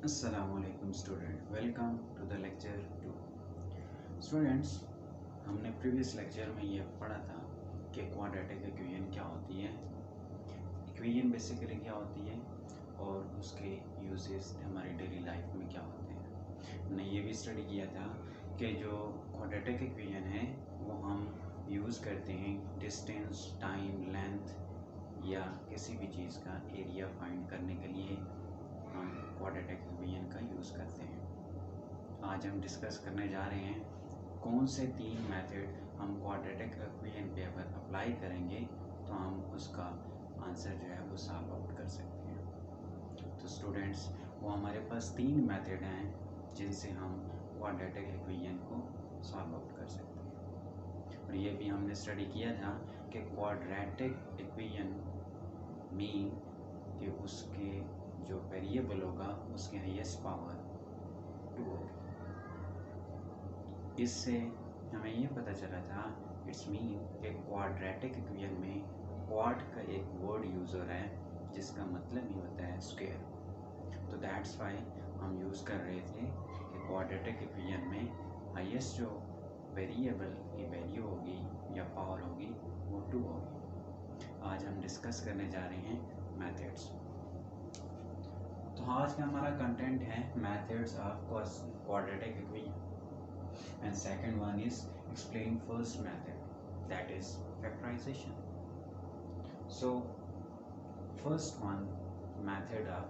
अस्सलामुअलैकुम student, welcome to the lecture 2। Students, हमने previous lecture में ये पढ़ा था कि क्वाड्रेटिक इक्वेशन क्या होती है, इक्वेशन बेसिकली क्या होती है और उसके यूजेस हमारी डेली लाइफ में क्या होते हैं। हमने ये भी स्टडी किया था कि जो क्वाड्रेटिक इक्वेशन है वो हम यूज़ करते हैं डिस्टेंस, टाइम, लेंथ या किसी भी चीज़ का एरिया फाइंड करने के लिए हम क्वाड्रेटिक इक्वेशन का यूज़ करते हैं। आज हम डिस्कस करने जा रहे हैं कौन से 3 मेथड हम क्वाड्रेटिक इक्वेशन पे अगर अप्लाई करेंगे तो हम उसका आंसर जो है वो सॉल्व आउट कर सकते हैं। तो स्टूडेंट्स, वो हमारे पास 3 मेथड हैं जिनसे हम क्वाड्रेटिक इक्वेशन को सॉल्व आउट कर सकते हैं। और ये भी हमने स्टडी किया था कि क्वाड्रेटिक इक्वेशन मीन कि उसके जो वेरिएबल होगा उसकी हाईएस्ट पावर 2 होगी। इससे हमें ये पता चला था इट्स मीन कि क्वाड्रेटिक इक्वेशन में क्वाड का एक वर्ड यूज़ हो रहा है जिसका मतलब ही होता है स्क्वायर। तो दैट्स वाई हम यूज़ कर रहे थे कि क्वाड्रेटिक इक्वेशन में हाईएस्ट जो वेरिएबल की वैल्यू होगी या पावर होगी वो 2 होगी। आज हम डिस्कस करने जा रहे हैं मेथड्स। तो आज का हमारा कंटेंट है methods of quadratic equation and second one is explain first method, that is factorization. So first one, method of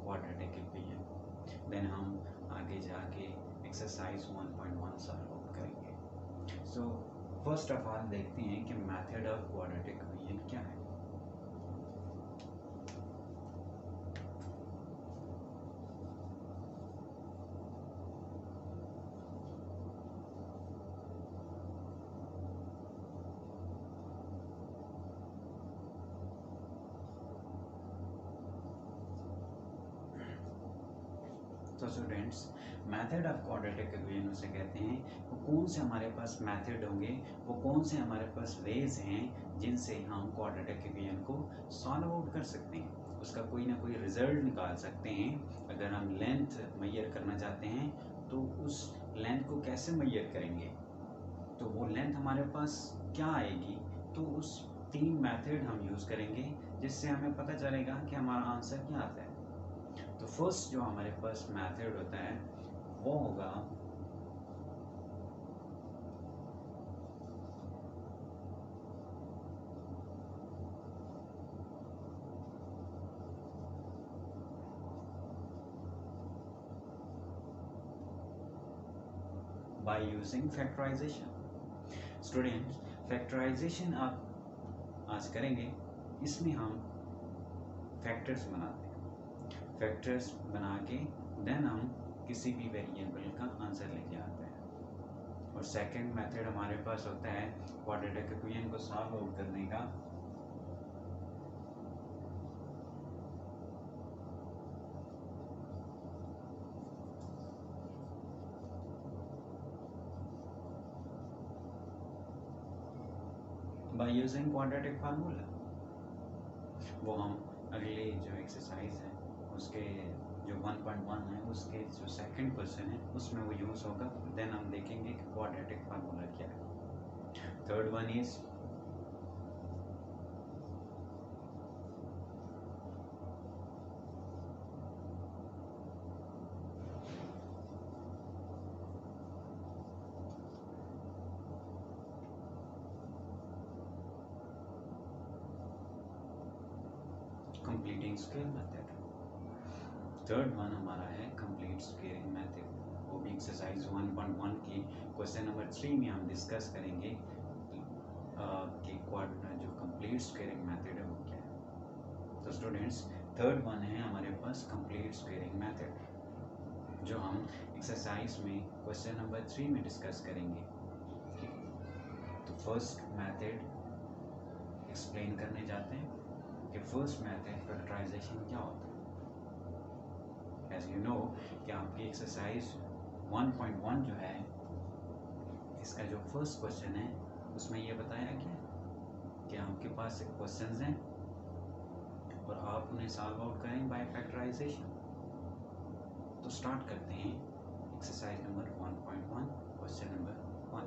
quadratic equation, then हम आगे जाके exercise 1.1 सॉल्व आउट करेंगे। So first of all देखते हैं कि method of quadratic equation क्या है। तो students, method of quadratic equation उसे कहते हैं वो कौन से हमारे पास मेथड होंगे, वो कौन से हमारे पास वेज हैं जिनसे हम क्वाड्रेटिक इक्वेशन को सॉल्व आउट कर सकते हैं, उसका कोई ना कोई रिजल्ट निकाल सकते हैं। अगर हम लेंथ मेजर करना चाहते हैं तो उस लेंथ को कैसे मेजर करेंगे, तो वो लेंथ हमारे पास क्या आएगी, तो उस 3 मेथड हम यूज़ करेंगे जिससे हमें पता चलेगा कि हमारा आंसर क्या आता है। तो फर्स्ट जो हमारे पास मेथड होता है वो होगा by using factorization. Students, factorization आप आज करेंगे, इसमें हम फैक्टर्स बनाते हैं। फैक्टर्स बना के देन हम किसी भी वेरिएबल का आंसर लेके आते हैं। और सेकंड मेथड हमारे पास होता है क्वाड्रेटिक इक्वेशन को सॉल्व आउट करने का, बाय यूजिंग क्वाड्रेटिक फार्मूला। वो हम अगले जो एक्सरसाइज है उसके जो 1.1 है उसके जो सेकंड क्वेश्चन है उसमें वो यूज़ होगा। देन हम देखेंगे कि क्वाड्रेटिक फार्मूला क्या है। Third one is completing square method. Third one हमारा है कंप्लीट स्क्वेयरिंग मेथड। वो भी एक्सरसाइज 1.1 की क्वेश्चन नंबर 3 में हम डिस्कस करेंगे कि जो कंप्लीट स्क्वेयरिंग मेथड है वो क्या है। तो स्टूडेंट्स, थर्ड वन है हमारे पास कंप्लीट स्क्वेयरिंग मेथड जो हम एक्सरसाइज में क्वेश्चन नंबर 3 में डिस्कस करेंगे। तो फर्स्ट मेथड एक्सप्लेन करने जाते हैं कि फर्स्ट मेथड फैक्टराइजेशन क्या होता है। एज यू नो कि आपकी एक्सरसाइज 1.1 जो है इसका जो फर्स्ट क्वेश्चन है उसमें ये बताया गया कि आपके पास एक क्वेश्चंस हैं और आप उन्हें सॉल्व आउट करें बाय फैक्टराइजेशन। तो स्टार्ट करते हैं एक्सरसाइज नंबर 1.1 क्वेश्चन नंबर 1।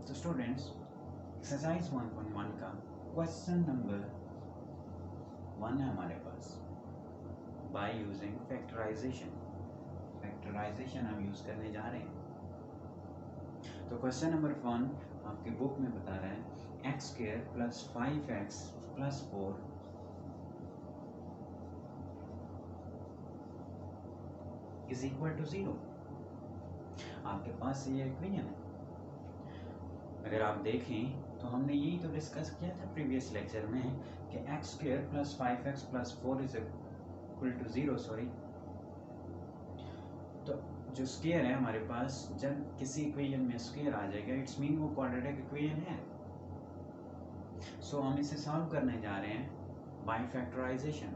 तो स्टूडेंट्स एक्सरसाइज 1.1 का क्वेश्चन नंबर 1 है हमारे पास। बाय यूजिंग फैक्टराइजेशन, फैक्टराइजेशन हम यूज करने जा रहे हैं। तो क्वेश्चन नंबर 1 आपकी बुक में बता रहा है x square plus 5x plus 4 is equal to 0। आपके पास ये इक्वेशन है। अगर आप देखें तो हमने यही तो डिस्कस किया था प्रीवियस लेक्चर में कि x square plus 5x plus 4 is equal to 0। Sorry, तो जो स्क्वायर है हमारे पास, जब किसी इक्वेशन में स्क्वायर आ जाएगा इट्स मीन वो क्वाड्रेटिक इक्वेशन है। सो हम इसे सॉल्व करने जा रहे हैं by factorization.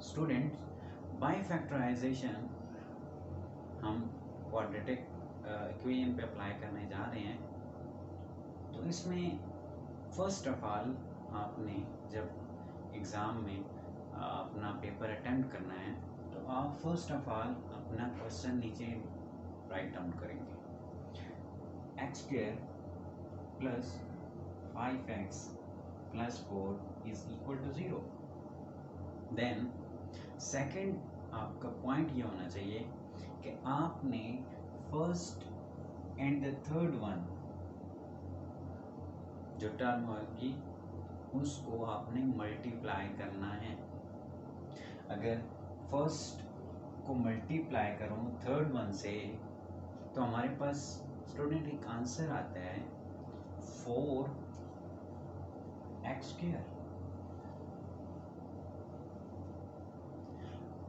Students, by factorization हम क्वाड्रेटिक इक्वेशन पे अप्लाई करने जा रहे हैं। तो इसमें फर्स्ट ऑफ ऑल आपने जब एग्ज़ाम में अपना पेपर अटेम्प्ट करना है तो आप फर्स्ट ऑफ ऑल अपना क्वेश्चन नीचे राइट डाउन करेंगे। X square plus 5x plus 4 is equal to 0। Then second आपका पॉइंट ये होना चाहिए कि आपने first and the third one जो टर्म होगी उसको आपने मल्टीप्लाई करना है। अगर फर्स्ट को मल्टीप्लाई करूं थर्ड वन से तो हमारे पास स्टूडेंट एक आंसर आता है 4x स्क्वायर।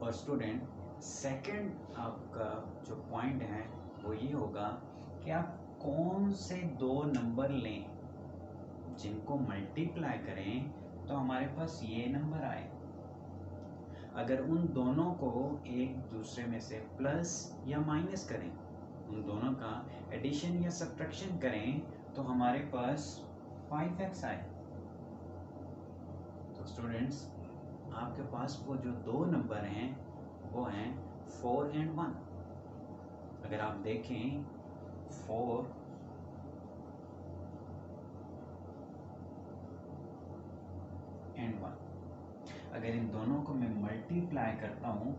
और स्टूडेंट सेकंड आपका जो पॉइंट है वो ये होगा कि आप कौन से दो नंबर लें जिनको मल्टीप्लाई करें तो हमारे पास ये नंबर आए। अगर उन दोनों को एक दूसरे में से प्लस या माइनस करें, उन दोनों का एडिशन या सब्ट्रैक्शन करें तो हमारे पास 5x आए। तो स्टूडेंट्स आपके पास वो जो दो नंबर हैं वो हैं 4 and 1। अगर आप देखें 4 and 1, अगर इन दोनों को मैं मल्टीप्लाई करता हूँ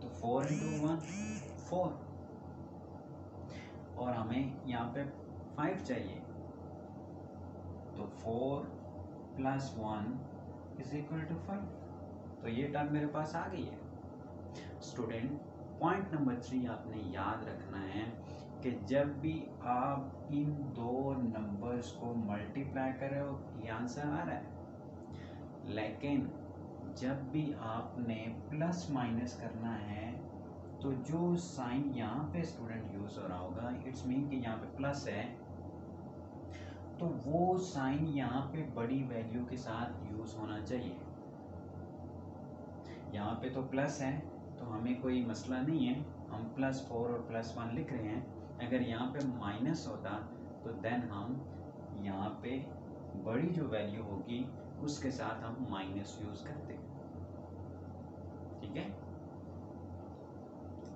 तो 4 into 1 4, और हमें यहाँ पे 5 चाहिए तो 4 plus 1 is equal to 5। तो ये टर्म मेरे पास आ गई है। स्टूडेंट पॉइंट नंबर 3 आपने याद रखना है कि जब भी आप इन दो नंबर्स को मल्टीप्लाई कर रहे हो ये आंसर आ रहा है, लेकिन जब भी आपने प्लस माइनस करना है तो जो साइन यहाँ पे स्टूडेंट यूज हो रहा होगा इट्स मीन कि यहाँ पे प्लस है तो वो साइन यहाँ पे बड़ी वैल्यू के साथ यूज होना चाहिए। यहाँ पे तो प्लस है तो हमें कोई मसला नहीं है, हम +4 और +1 लिख रहे हैं। अगर यहाँ पे माइनस होता तो देन हम यहाँ पे बड़ी जो वैल्यू होगी उसके साथ हम माइनस यूज करते। ठीक है,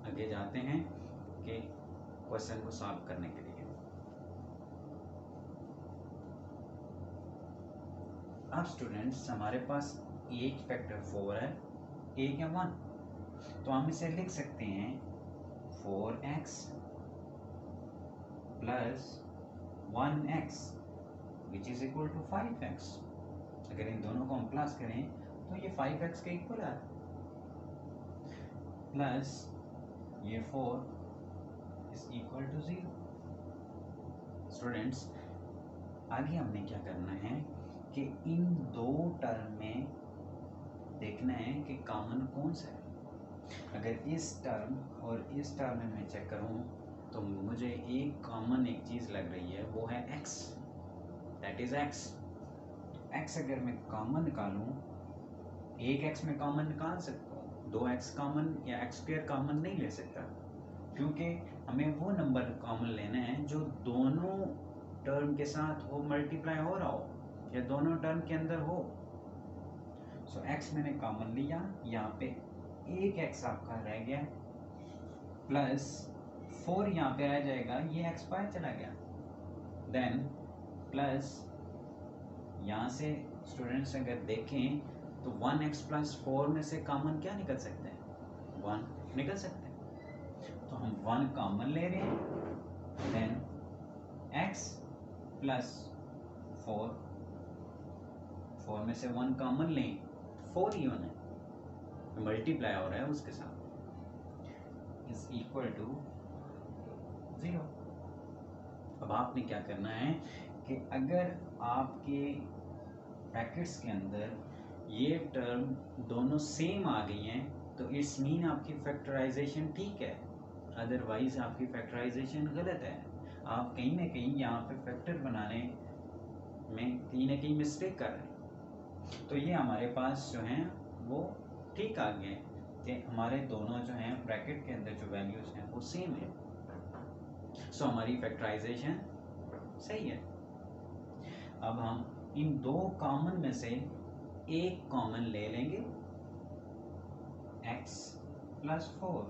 आगे जाते हैं कि क्वेश्चन को सॉल्व करने के लिए। अब स्टूडेंट्स हमारे पास एक फैक्टर 4 है, एक है 1, तो हम इसे लिख सकते हैं 4x plus 1x which is equal to 5x। अगर इन दोनों को हम प्लस करें तो ये 5x के इक्वल है, प्लस ये 4 इज इक्वल टू 0। स्टूडेंट्स आगे हमने क्या करना है कि इन दो टर्म में देखना है कि कॉमन कौन सा है। अगर इस टर्म और इस टर्म में मैं चेक करूं तो मुझे एक कॉमन एक चीज़ लग रही है, वो है x। That is x. X अगर मैं कॉमन निकालूं, एक एक्स में कॉमन निकाल सकता हूँ, दो एक्स कॉमन या एक्स स्क्वायर कॉमन नहीं ले सकता, क्योंकि हमें वो नंबर कॉमन लेना है जो दोनों टर्म के साथ हो, मल्टीप्लाई हो रहा हो या दोनों टर्म के अंदर हो। सो एक्स मैंने कॉमन लिया, यहाँ पे एक एक्स आपका रह गया, प्लस 4 यहाँ पे रह जाएगा, ये एक्स बाहर चला गया, देन प्लस यहाँ से स्टूडेंट्स अगर देखें तो 1x प्लस 4 में से कॉमन क्या निकल सकते हैं, 1 निकल सकते हैं। तो हम 1 कॉमन ले रहे हैं, देन x प्लस 4 में से 1 कॉमन लें, 4 ही होना है, मल्टीप्लाई हो रहा है उसके साथ, इज इक्वल टू 0। अब आपने क्या करना है कि अगर आपके ब्रैकेट्स के अंदर ये टर्म दोनों सेम आ गई हैं तो इट्स मीन आपकी फैक्टराइजेशन ठीक है, अदरवाइज आपकी फैक्टराइजेशन गलत है। आप कहीं ना कहीं यहाँ पे फैक्टर बनाने में कहीं ना कहीं मिस्टेक कर रहे हैं। तो ये हमारे पास जो हैं वो ठीक आ गए कि हमारे दोनों जो हैं ब्रैकेट के अंदर जो वैल्यूज हैं वो सेम है, सो हमारी फैक्टराइजेशन सही है। अब हम इन दो कॉमन में से एक कॉमन ले लेंगे, x प्लस 4।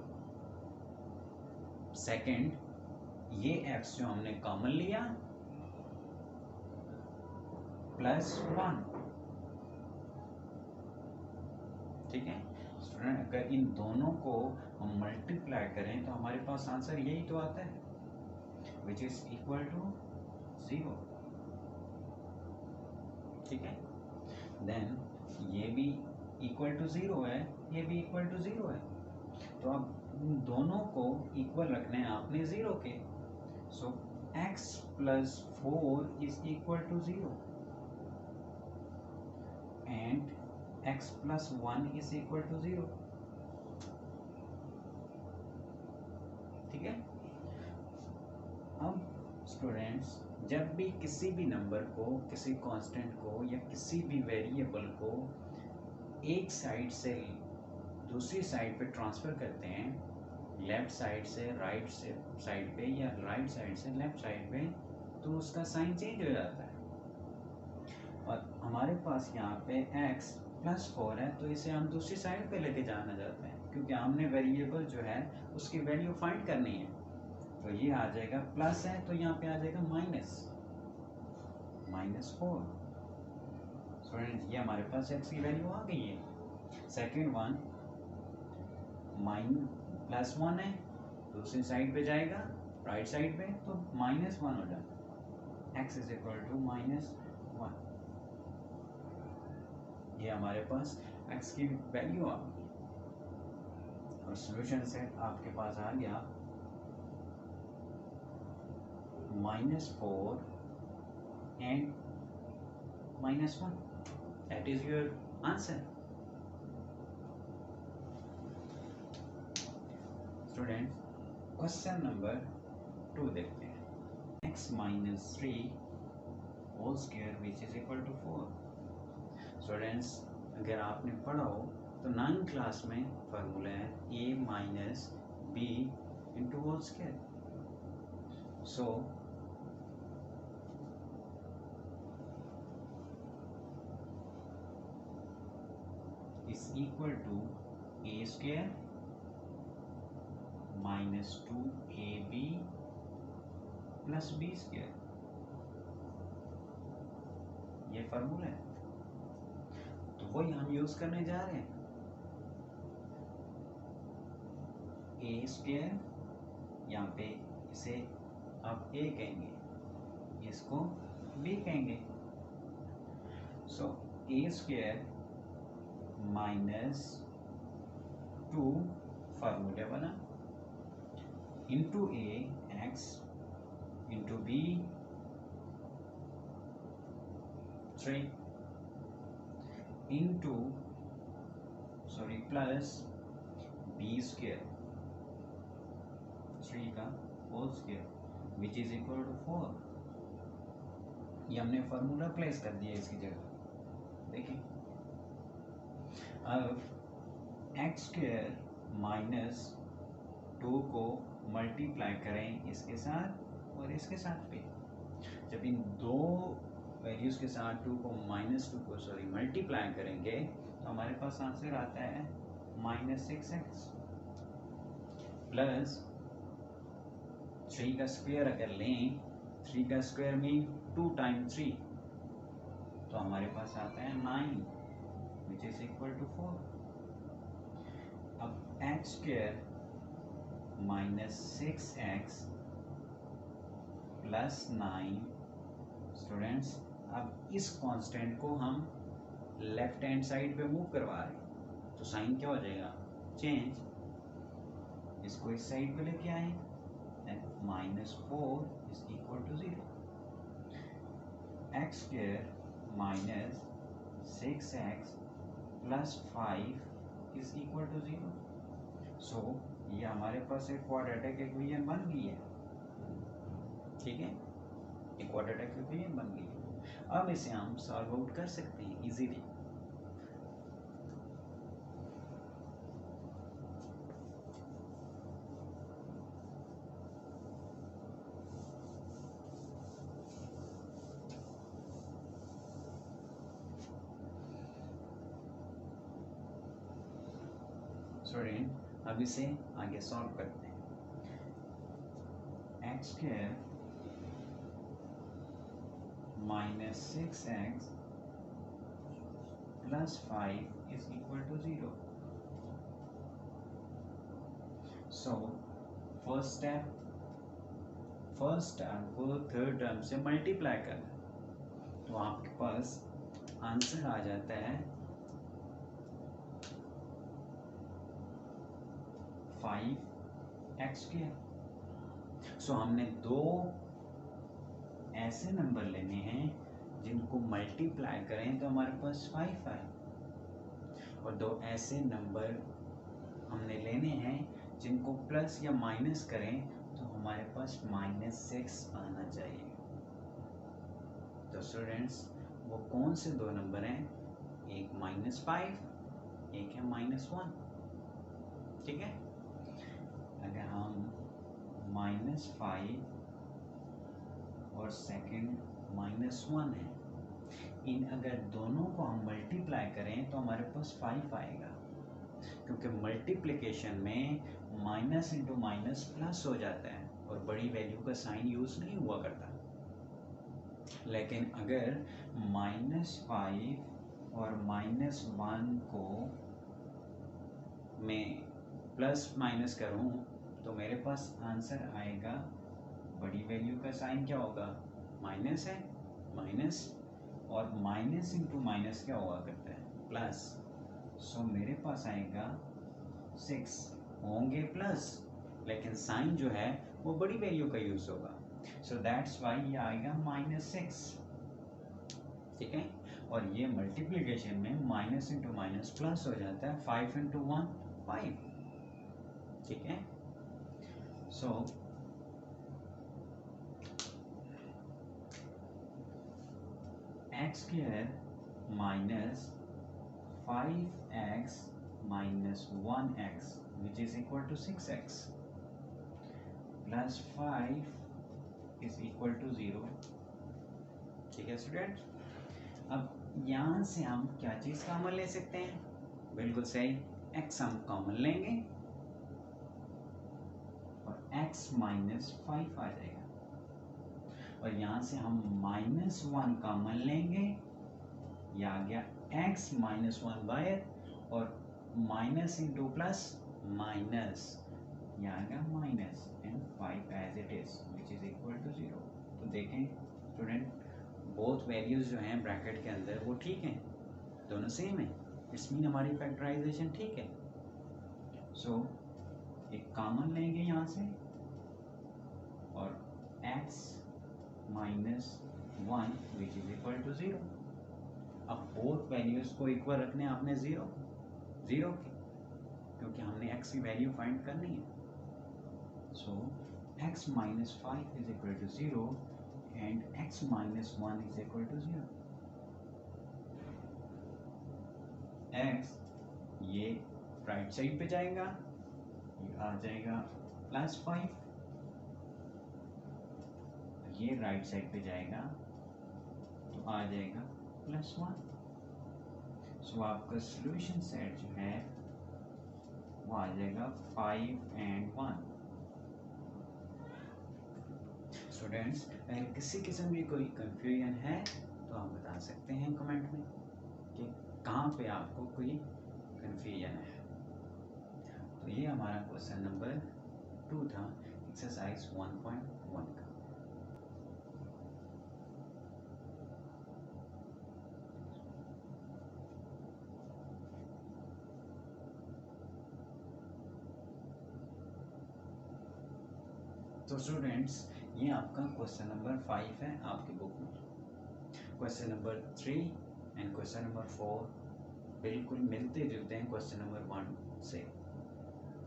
सेकेंड, ये x जो हमने कॉमन लिया प्लस 1, ठीक है स्टूडेंट। अगर इन दोनों को हम मल्टीप्लाई करें तो हमारे पास आंसर यही तो आता है, विच इज इक्वल टू 0, ठीक है। देन ये भी इक्वल टू 0 है, ये भी इक्वल टू 0 है, तो अब इन दोनों को इक्वल रखना है आपने 0 के। So x plus 4 is equal to 0 and x plus 1 is equal to 0, ठीक है। अब स्टूडेंट्स, जब भी किसी भी नंबर को, किसी कांस्टेंट को या किसी भी वेरिएबल को एक साइड से दूसरी साइड पे ट्रांसफ़र करते हैं, लेफ़्ट साइड से राइट से साइड पे या राइट साइड से लेफ़्ट साइड पे, तो उसका साइन चेंज हो जाता है। और हमारे पास यहाँ पे x प्लस 4 है, तो इसे हम दूसरी साइड पे लेके जाना चाहते हैं, क्योंकि हमने वेरिएबल जो है उसकी वैल्यू फाइंड करनी है। तो ये आ जाएगा, प्लस है तो यहाँ पे आ जाएगा -4। स्टूडेंट, ये हमारे पास x की वैल्यू आ गई है। सेकेंड वन प्लस 1 है, दूसरी साइड पे जाएगा राइट साइड पे तो -1 हो जाएगा, x इज इक्वल टू -1। ये हमारे पास x की वैल्यू आ गई और सॉल्यूशन सेट आपके पास आ गया -4 and -1, that is your answer। Students, question number 2 देखते हैं। x minus 3 whole square which is equal to 4। Students, अगर आपने पढ़ा हो तो 9th क्लास में फार्मूला है a minus b into whole square. So is equal to a square minus 2ab plus b square, ये फार्मूला है, तो वही हम यूज करने जा रहे हैं। a स्क्वायर, यहाँ पे इसे आप a कहेंगे, इसको b कहेंगे। So a square minus 2 formula बना, into a x into b 3 into plus b square 3 का whole square which is equal to 4। ये हमने फार्मूला प्लेस कर दिया इसकी जगह। देखिए अब एक्स स्क्वायर माइनस 2 को मल्टीप्लाई करें इसके साथ और इसके साथ पे, जब इन दो वैल्यूज़ के साथ 2 को -2 को मल्टीप्लाई करेंगे तो हमारे पास आंसर आता है -6x प्लस 3 का स्क्वायर अगर लें, 3 का स्क्वायर में 2 टाइम्स 3 तो हमारे पास आता है 9 विच इज इक्वल टू 4। अब x square -6x plus 9 students, अब इस कांस्टेंट को हम लेफ्ट हैंड साइड पे मूव करवा रहे हैं तो साइन क्या हो जाएगा, चेंज। इसको इस साइड पे लेके आए, -4 is equal to 0। X square -6x plus 5 is equal to 0। So ये हमारे पास एक क्वाड्रेटिक इक्वेशन बन गई है, ठीक है, एक क्वाड्रेटिक इक्वेशन बन गई है। अब इसे हम सॉल्व आउट कर सकते हैं इजीली। स्टूडेंट अब इसे आगे सॉल्व करते हैं। X square -6x plus 5 is equal to 0। So first term को थर्ड टर्म से मल्टीप्लाई करना तो आपके पास आंसर आ जाता है 5x स्क्वायर। सो हमने दो ऐसे नंबर लेने हैं जिनको मल्टीप्लाई करें तो हमारे पास 5 आए, और दो ऐसे नंबर हमने लेने हैं जिनको प्लस या माइनस करें तो हमारे पास -6 आना चाहिए। तो स्टूडेंट्स वो कौन से दो नंबर हैं, एक -5 एक है -1, ठीक है। अगर हम -5 और सेकंड -1 है, इन अगर दोनों को हम मल्टीप्लाई करें तो हमारे पास 5 आएगा, क्योंकि मल्टीप्लिकेशन में माइनस इंटू माइनस प्लस हो जाता है और बड़ी वैल्यू का साइन यूज़ नहीं हुआ करता। लेकिन अगर -5 और -1 को मैं प्लस माइनस करूं तो मेरे पास आंसर आएगा, बड़ी वैल्यू का साइन क्या होगा, माइनस है, माइनस, और माइनस इंटू माइनस क्या हुआ करता है, प्लस। सो मेरे पास आएगा 6 होंगे प्लस, लेकिन साइन जो है वो बड़ी वैल्यू का यूज़ होगा। सो दैट्स वाई ये आएगा -6, ठीक है। और ये मल्टीप्लिकेशन में माइनस इंटू माइनस प्लस हो जाता है, 5 इंटू 1 5, ठीक है। So x square -5x -1x which is equal to 6x plus 5 is equal to 0, ठीक है स्टूडेंट। अब यहाँ से हम क्या चीज़ कॉमन ले सकते हैं, बिल्कुल सही, x हम कॉमन लेंगे और x -5 आ जाएगा, और यहाँ से हम -1 कॉमन लेंगे, यह आ गया x -1 बाहर, और माइनस इंटू प्लस माइनस, यहाँ आ गया minus, and 5 as it is which is equal to 0। तो देखें स्टूडेंट, बोथ वैल्यूज जो हैं ब्रैकेट के अंदर वो ठीक हैं, दोनों सेम है, इट्स मीन हमारी फैक्टराइजेशन ठीक है। सो एक कॉमन लेंगे यहाँ से, और x -1 which is equal to 0। अब बोथ वैल्यूज को इक्वल रखने आपने ज़ीरो की, क्योंकि हमने x की वैल्यू फाइंड करनी है। So x -5 is equal to 0 and x minus 1 is equal to 0। x ये राइट साइड पे जाएगा, ये आ जाएगा +5, ये राइट साइड पे जाएगा तो आ जाएगा +1। सो आपका सॉल्यूशन सेट जो है वो आ जाएगा 5 and 1। स्टूडेंट्स, अगर किसी किस्म की कोई कंफ्यूजन है तो आप बता सकते हैं कमेंट में कि कहाँ पे आपको कोई कंफ्यूजन है। तो ये हमारा क्वेश्चन नंबर 2 था, एक्सरसाइज 1.1 का। तो स्टूडेंट्स, ये आपका क्वेश्चन नंबर 5 है आपकी बुक में। Question number 3 and question number 4 बिल्कुल मिलते जुलते हैं क्वेश्चन नंबर 1 से,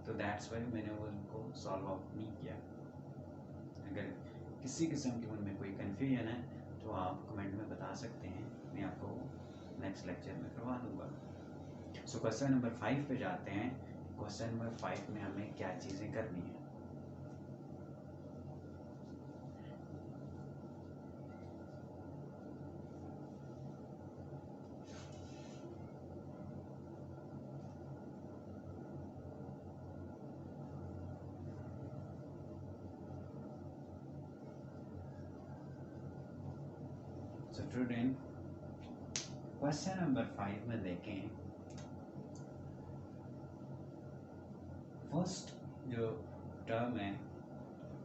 तो दैट्स वाई मैंने उनको सॉल्व आउट नहीं किया। अगर किसी किस्म की उनमें कोई कन्फ्यूजन है तो आप कमेंट में बता सकते हैं, मैं आपको नेक्स्ट लेक्चर में करवा दूंगा। सो क्वेश्चन नंबर 5 पे जाते हैं। क्वेश्चन नंबर 5 में हमें क्या चीज़ें करनी है। स्टूडेंट, क्वेश्चन नंबर 5 में देखें, फर्स्ट जो टर्म है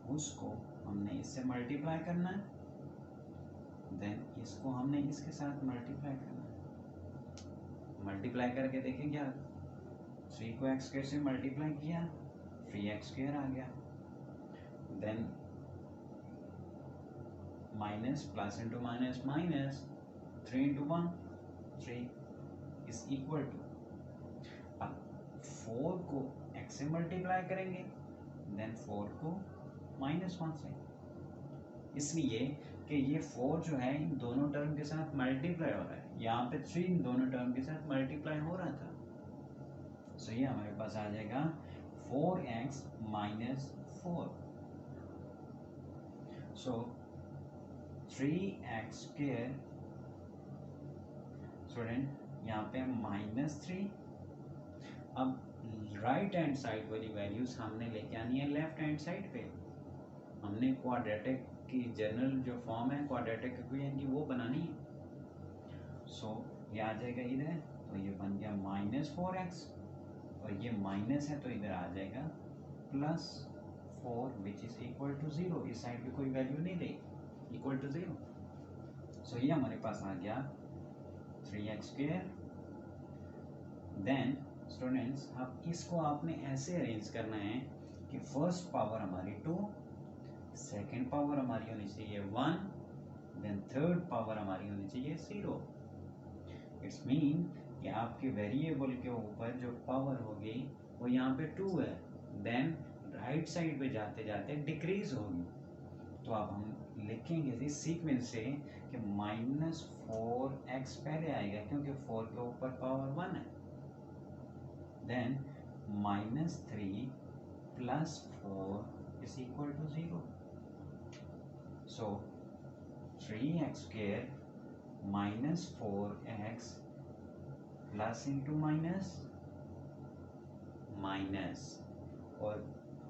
उसको हमने इससे मल्टीप्लाई करना है, देन इसको हमने इसके साथ मल्टीप्लाई करना है। मल्टीप्लाई करके देखें क्या, 3 को x स्क्वायर से मल्टीप्लाई किया 3x स्क्वायर आ गया, then minus plus into minus minus 3 into 1 3 is equal to, अब 4 को x से मल्टीप्लाई करेंगे, देन 4 को -1 से, इसलिए कि ये 4 जो है इन दोनों टर्म के साथ मल्टीप्लाई हो रहा है, यहाँ पे 3 इन दोनों टर्म के साथ मल्टीप्लाई हो रहा था। सो ये हमारे पास आ जाएगा 4x माइनस 4। सो 3x स्क्वायर, स्टूडेंट यहाँ पे -3। अब राइट हैंड साइड वाली वैल्यूज हमने लेके आनी है लेफ्ट हैंड साइड पे। हमने क्वाड्रेटिक की जनरल जो फॉर्म है क्वाड्रेटिक इक्वेशन की वो बनानी है। सो ये आ जाएगा इधर, तो ये बन गया -4x, और ये माइनस है तो इधर आ जाएगा +4 विच इज इक्वल टू 0। इस साइड पे कोई वैल्यू नहीं लेगी, इक्वल टू 0। सो ये हमारे पास आ गया 3x स्क्वायर। देन स्टूडेंट्स, अब इसको आपने ऐसे अरेंज करना है कि फर्स्ट पावर हमारी 2, सेकंड पावर हमारी होनी चाहिए 1, देन थर्ड पावर हमारी होनी चाहिए 0। इट्स मीन कि आपके वेरिएबल के ऊपर जो पावर होगी वो यहाँ पे 2 है, देन राइट साइड पे जाते जाते डिक्रीज होगी। तो अब हम लिखेंगे इस सीक्वेंस से कि -4x पहले आएगा क्योंकि 4 के ऊपर पावर 1 है, then -3 + 4 is equal to 0। So 3x square -4x plus into minus minus, और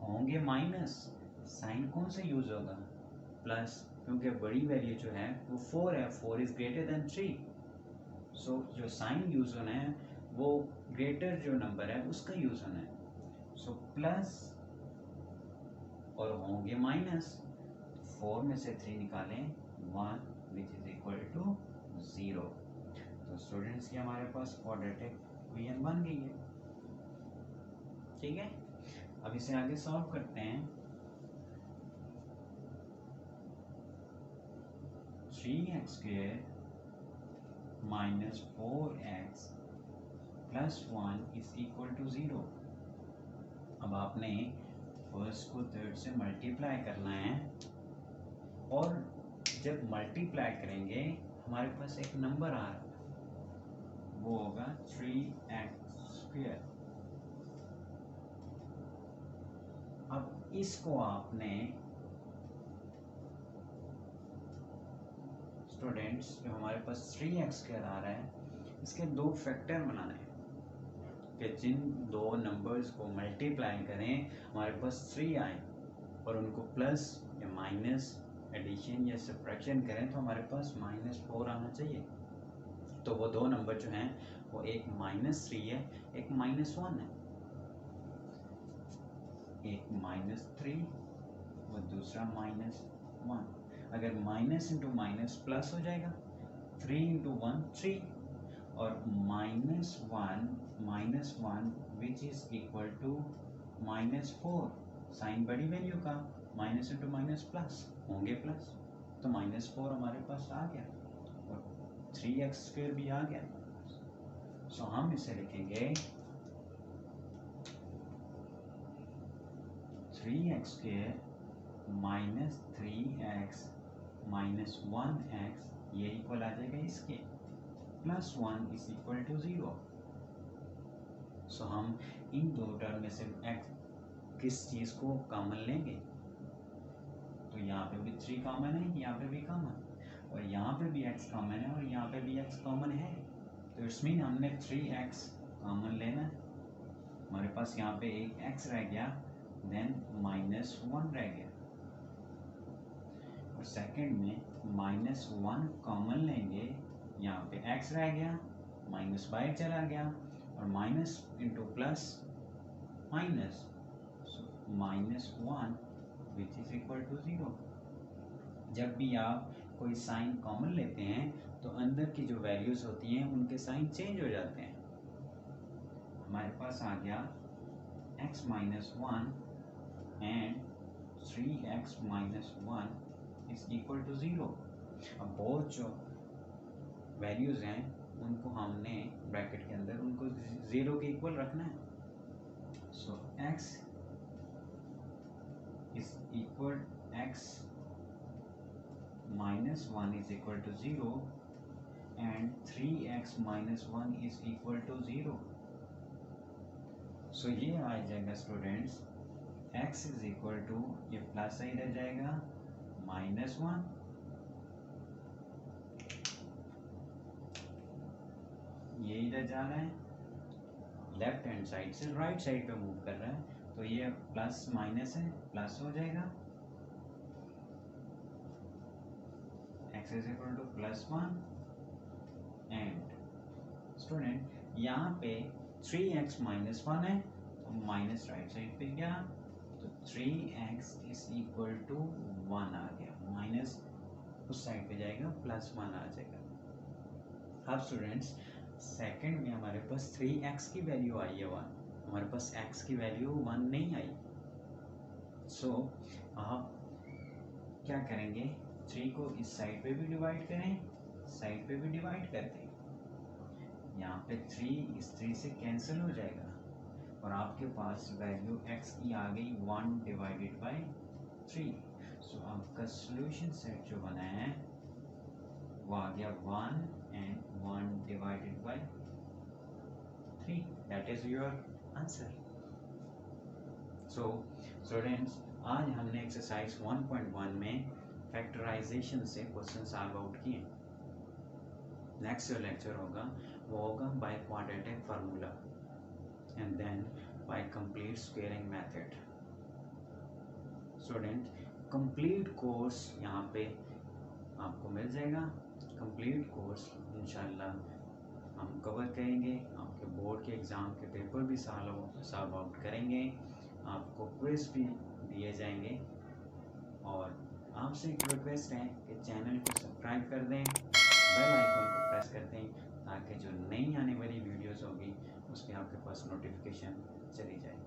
होंगे माइनस, साइन कौन सा यूज होगा, प्लस, क्योंकि बड़ी वैल्यू जो है वो 4 है, 4 इज ग्रेटर देन 3। सो जो साइन यूज होना है वो ग्रेटर जो नंबर है उसका यूज होना है। सो प्लस और होंगे माइनस, 4 में से 3 निकालें 1 विच इज इक्वल टू 0। तो स्टूडेंट्स, ये हमारे पास क्वाड्रेटिक इक्वेशन बन गई है। ठीक है, अब इसे आगे सॉल्व करते हैं। 3x square -4x + 1 is equal to 0। अब आपने फर्स्ट को थर्ड से मल्टीप्लाई करना है और जब मल्टीप्लाई करेंगे हमारे पास एक नंबर आ रहा है, वो होगा 3x²। अब इसको आपने स्टूडेंट्स, जो हमारे पास 3x² आ रहा है, इसके दो फैक्टर बनाने हैं कि जिन दो नंबर्स को मल्टीप्लाई करें हमारे पास 3 आए और उनको प्लस या माइनस, एडिशन या सब्ट्रैक्शन करें तो हमारे पास -4 आना चाहिए। तो वो दो नंबर जो हैं वो एक -3 है, एक -1 है। एक -3 और दूसरा -1। अगर माइनस इंटू माइनस प्लस हो जाएगा, 3 इंटू 1 3, और -1 which is equal to -4। Sign बड़ी वैल्यू का, माइनस इंटू माइनस प्लस होंगे प्लस, तो -4 हमारे पास आ गया और 3x² भी आ गया। सो हम इसे लिखेंगे 3x² -3x -1x, ये इक्वल आ जाएगा इसके, +1 इज इक्वल टू 0। सो हम इन दो टर्म में से x किस चीज़ को कॉमन लेंगे, तो यहाँ पे भी 3 कॉमन है, यहाँ पे भी कॉमन, और यहाँ पे भी x कॉमन है और यहाँ पे भी x कॉमन है। तो इट्स मीन हमने 3x कॉमन लेना है। हमारे पास यहाँ पे एक x रह गया, देन -1 रह गया, और सेकंड में -1 कॉमन लेंगे, यहाँ पे x रह गया, माइनस बाहर चला गया, और minus into plus minus, -1 which is equal to 0। जब भी आप कोई साइन कॉमन लेते हैं तो अंदर की जो वैल्यूज होती हैं उनके साइन चेंज हो जाते हैं। हमारे पास आ गया x -1 and 3x -1 is equal to 0। अब बहुत जो वैल्यूज हैं उनको हमने ब्रैकेट के अंदर उनको 0 के इक्वल रखना है। So x is equal x -1 is equal to 0 and 3x -1 is equal to 0। So ये आ जाएगा students, x is equal to, ये प्लस साइड आ जाएगा, -1, ये इधर जा रहा है, लेफ्ट हैंड साइड से राइट साइड पे मूव कर रहा है, तो ये प्लस माइनस है, प्लस हो जाएगा, x is equal to +1 and student यहाँ पे 3x -1 है तो माइनस राइट साइड पे गया, तो 3x is equal to 1 आ गया, माइनस उस साइड पे जाएगा, +1 आ जाएगा। अब स्टूडेंट्स सेकंड में हमारे पास 3x की वैल्यू आई है 1, हमारे पास x की वैल्यू 1 नहीं आई। सो आप क्या करेंगे, 3 को इस साइड पे भी डिवाइड करें, साइड पे भी डिवाइड कर दें, यहाँ पे 3 इस 3 से कैंसिल हो जाएगा और आपके पास वैल्यू x की आ गई 1 डिवाइडेड बाई 3। सो आपका सोल्यूशन सेट जो बना है वो आ गया 1 and 1 divided by 3, that is your answer. So students आज हमने एक्सरसाइज 1.1 में फैक्टराइजेशन से क्वेश्चन सॉल्व आउट किए। नेक्स्ट जो लेक्चर होगा वो होगा by quadratic formula and then by complete squaring method. Student complete course यहाँ पे आपको मिल जाएगा, कंप्लीट कोर्स इंशाल्लाह हम कवर करेंगे, आपके बोर्ड के एग्ज़ाम के पेपर भी सॉल्व आउट करेंगे, आपको क्विज भी दिए जाएंगे, और आपसे एक रिक्वेस्ट है कि चैनल को सब्सक्राइब कर दें, बेल आइकन को प्रेस कर दें, ताकि जो नई आने वाली वीडियोस होगी उस पर आपके पास नोटिफिकेशन चली जाए।